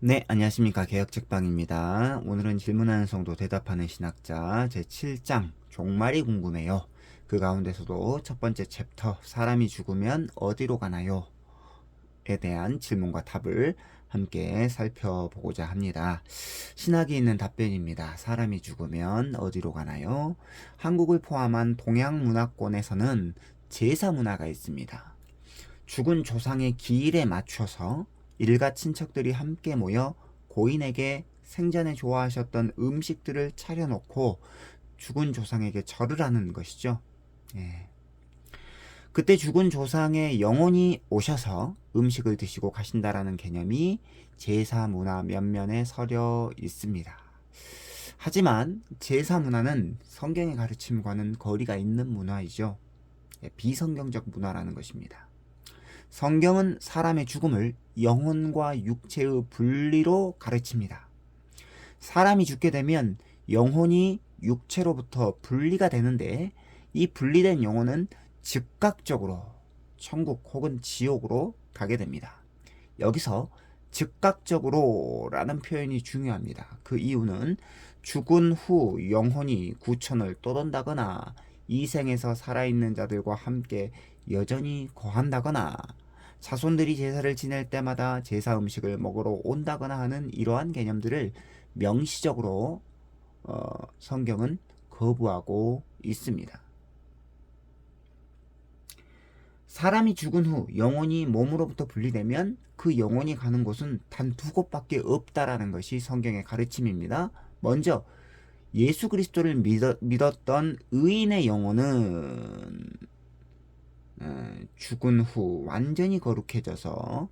네, 안녕하십니까. 개혁책방입니다. 오늘은 질문하는 성도 대답하는 신학자 제7장 종말이 궁금해요. 그 가운데서도 첫 번째 챕터 사람이 죽으면 어디로 가나요? 에 대한 질문과 답을 함께 살펴보고자 합니다. 신학이 있는 답변입니다. 사람이 죽으면 어디로 가나요? 한국을 포함한 동양 문화권에서는 제사 문화가 있습니다. 죽은 조상의 기일에 맞춰서 일가 친척들이 함께 모여 고인에게 생전에 좋아하셨던 음식들을 차려놓고 죽은 조상에게 절을 하는 것이죠. 예. 그때 죽은 조상의 영혼이 오셔서 음식을 드시고 가신다라는 개념이 제사 문화 면면에 서려 있습니다. 하지만 제사 문화는 성경의 가르침과는 거리가 있는 문화이죠. 비성경적 문화라는 것입니다. 성경은 사람의 죽음을 영혼과 육체의 분리로 가르칩니다. 사람이 죽게 되면 영혼이 육체로부터 분리가 되는데 이 분리된 영혼은 즉각적으로 천국 혹은 지옥으로 가게 됩니다. 여기서 즉각적으로 라는 표현이 중요합니다. 그 이유는 죽은 후 영혼이 구천을 떠돈다거나 이 생에서 살아있는 자들과 함께 여전히 거한다거나 자손들이 제사를 지낼 때마다 제사 음식을 먹으러 온다거나 하는 이러한 개념들을 명시적으로 성경은 거부하고 있습니다. 사람이 죽은 후 영혼이 몸으로부터 분리되면 그 영혼이 가는 곳은 단 두 곳밖에 없다라는 것이 성경의 가르침입니다. 먼저 예수 그리스도를 믿었던 의인의 영혼은 죽은 후 완전히 거룩해져서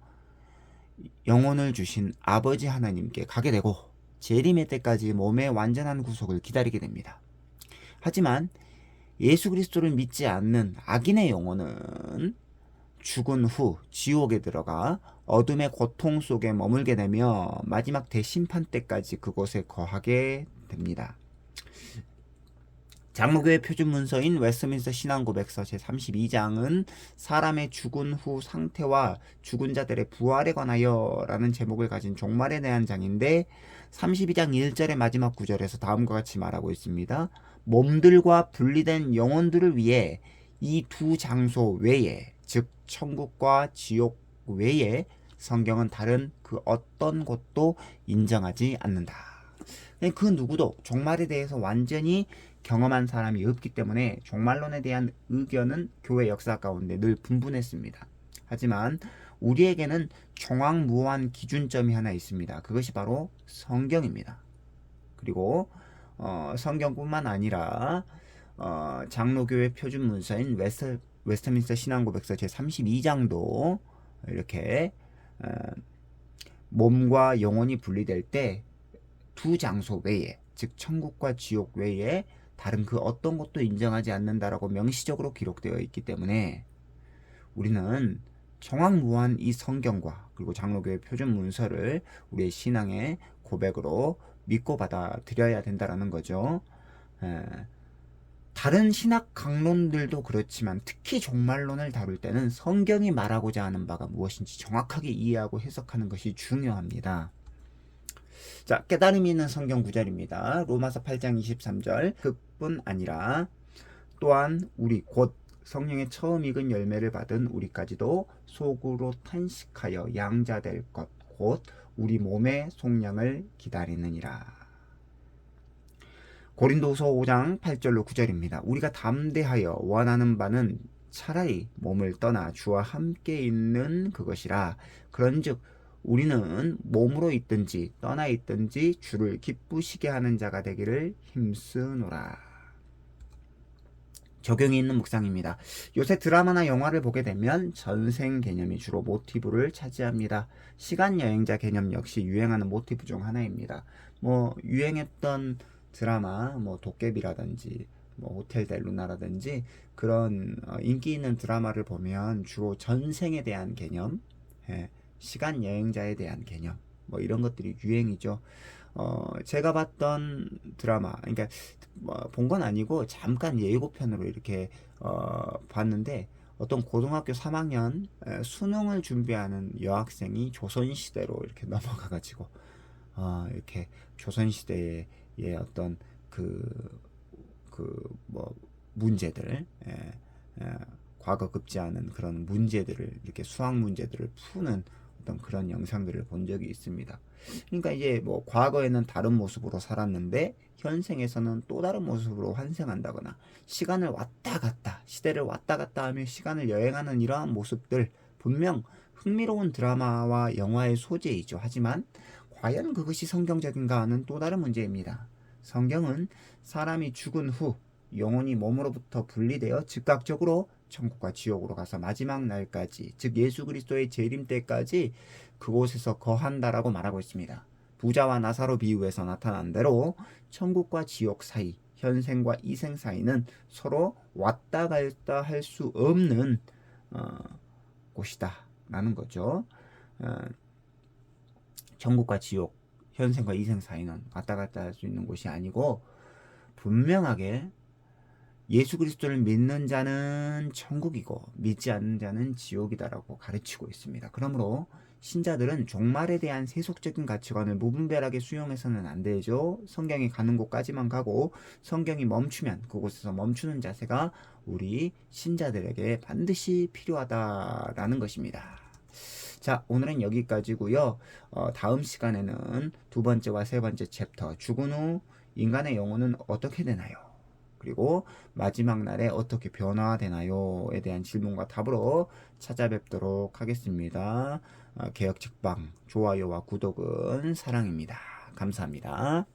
영혼을 주신 아버지 하나님께 가게 되고 재림의 때까지 몸의 완전한 구속을 기다리게 됩니다. 하지만 예수 그리스도를 믿지 않는 악인의 영혼은 죽은 후 지옥에 들어가 어둠의 고통 속에 머물게 되며 마지막 대심판 때까지 그곳에 거하게 됩니다. 장로교의 표준 문서인 웨스트민스터 신앙고백서 제32장은 사람의 죽은 후 상태와 죽은 자들의 부활에 관하여 라는 제목을 가진 종말에 대한 장인데 32장 1절의 마지막 구절에서 다음과 같이 말하고 있습니다. 몸들과 분리된 영혼들을 위해 이 두 장소 외에, 즉 천국과 지옥 외에 성경은 다른 그 어떤 곳도 인정하지 않는다. 그 누구도 종말에 대해서 완전히 경험한 사람이 없기 때문에 종말론에 대한 의견은 교회 역사 가운데 늘 분분했습니다. 하지만 우리에게는 총황무한 기준점이 하나 있습니다. 그것이 바로 성경입니다. 그리고 성경뿐만 아니라 장로교회 표준 문서인 웨스트민스터 신앙고백서 제32장도 이렇게 몸과 영혼이 분리될 때 두 장소 외에, 즉 천국과 지옥 외에 다른 그 어떤 것도 인정하지 않는다라고 명시적으로 기록되어 있기 때문에 우리는 청황무한 이 성경과 그리고 장로교의 표준 문서를 우리의 신앙의 고백으로 믿고 받아들여야 된다라는 거죠. 다른 신학 강론들도 그렇지만 특히 종말론을 다룰 때는 성경이 말하고자 하는 바가 무엇인지 정확하게 이해하고 해석하는 것이 중요합니다. 자, 깨달음이 있는 성경 구절입니다. 로마서 8장 23절. 그뿐 아니라 또한 우리 곧 성령의 처음 익은 열매를 받은 우리까지도 속으로 탄식하여 양자될 것 곧 우리 몸의 속량을 기다리느니라. 고린도서 5장 8절로 9절입니다. 우리가 담대하여 원하는 바는 차라리 몸을 떠나 주와 함께 있는 그것이라. 그런즉 우리는 몸으로 있든지 떠나 있든지 주를 기쁘시게 하는 자가 되기를 힘쓰노라. 적용이 있는 묵상입니다. 요새 드라마나 영화를 보게 되면 전생 개념이 주로 모티브를 차지합니다. 시간 여행자 개념 역시 유행하는 모티브 중 하나입니다. 유행했던 드라마 도깨비라든지 호텔 델루나라든지 그런 인기 있는 드라마를 보면 주로 전생에 대한 개념, 시간 여행자에 대한 개념 이런 것들이 유행이죠. 제가 봤던 드라마, 그러니까 본 건 아니고 잠깐 예고편으로 이렇게 봤는데 어떤 고등학교 3학년 수능을 준비하는 여학생이 조선시대로 이렇게 넘어가가지고 이렇게 조선시대의 어떤 뭐 문제들, 과거 급지 않은 그런 문제들을 이렇게 수학 문제들을 푸는 어떤 그런 영상들을 본 적이 있습니다. 그러니까 이제 뭐 과거에는 다른 모습으로 살았는데 현생에서는 또 다른 모습으로 환생한다거나 시간을 왔다 갔다, 시대를 왔다 갔다 하며 시간을 여행하는 이러한 모습들, 분명 흥미로운 드라마와 영화의 소재이죠. 하지만 과연 그것이 성경적인가 하는 또 다른 문제입니다. 성경은 사람이 죽은 후 영혼이 몸으로부터 분리되어 즉각적으로 천국과 지옥으로 가서 마지막 날까지, 즉 예수 그리스도의 재림 때까지 그곳에서 거한다라고 말하고 있습니다. 부자와 나사로 비유에서 나타난 대로 천국과 지옥 사이, 현생과 이생 사이는 서로 왔다 갔다 할 수 없는 곳이다 라는 거죠. 천국과 지옥, 현생과 이생 사이는 왔다 갔다 할 수 있는 곳이 아니고 분명하게 예수 그리스도를 믿는 자는 천국이고 믿지 않는 자는 지옥이다라고 가르치고 있습니다. 그러므로 신자들은 종말에 대한 세속적인 가치관을 무분별하게 수용해서는 안 되죠. 성경이 가는 곳까지만 가고 성경이 멈추면 그곳에서 멈추는 자세가 우리 신자들에게 반드시 필요하다라는 것입니다. 자, 오늘은 여기까지고요. 다음 시간에는 두 번째와 세 번째 챕터, 죽은 후 인간의 영혼은 어떻게 되나요? 그리고 마지막 날에 어떻게 변화되나요에 대한 질문과 답으로 찾아뵙도록 하겠습니다. 개혁책방 좋아요와 구독은 사랑입니다. 감사합니다.